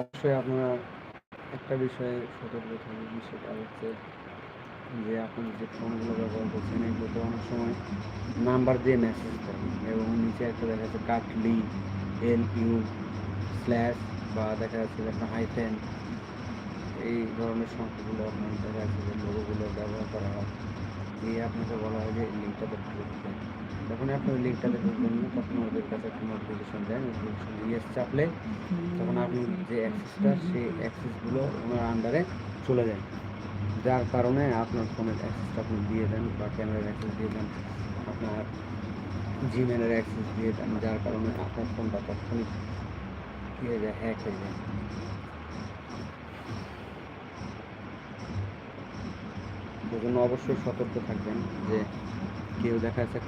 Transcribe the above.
অবশ্যই আপনারা একটা বিষয়ে সতর্ক থাকবেন, সেটা হচ্ছে যে আপনি যে ফোনগুলো ব্যবহার করছেন এগুলোতে অনেক সময় নাম্বার দিয়ে মেসেজ দেয় এবং নিচে একটা দেখা যাচ্ছে কাটলি LU স্ল্যাশ বা দেখা যাচ্ছে যে একটা হাইফেন, এই ধরনের সংখ্যাগুলো আপনার দেখা যাচ্ছে যে লোগোগুলো ব্যবহার করা হয়। দিয়ে আপনাকে বলা হয় যে এই লিঙ্কটাতে ঢুকবেন। যখনই আপনি ওই লিঙ্কটাতে ঢুকবেন না তখন ওদের কাছে একটা নোটিফিকেশন দেয়, নোটিফিকেশন ইয়েস চাপলে তখন আপনি যে অ্যাক্সেসটা সেই অ্যাক্সেসগুলো ওনার আন্ডারে চলে যায়, যার কারণে আপনার ফোনের অ্যাক্সেসটা আপনি দিয়ে দেন বা ক্যামেরার অ্যাক্সেস দিয়ে দেন, আপনার জিমেলের অ্যাক্সেস দিয়ে দেন, যার কারণে আপনার ফোনটা তাৎক্ষণিক কী হয়ে যায়, হ্যাক হয়ে যায়। সেজন্য অবশ্যই সতর্ক থাকবেন যে কেউ দেখা যাচ্ছে একটা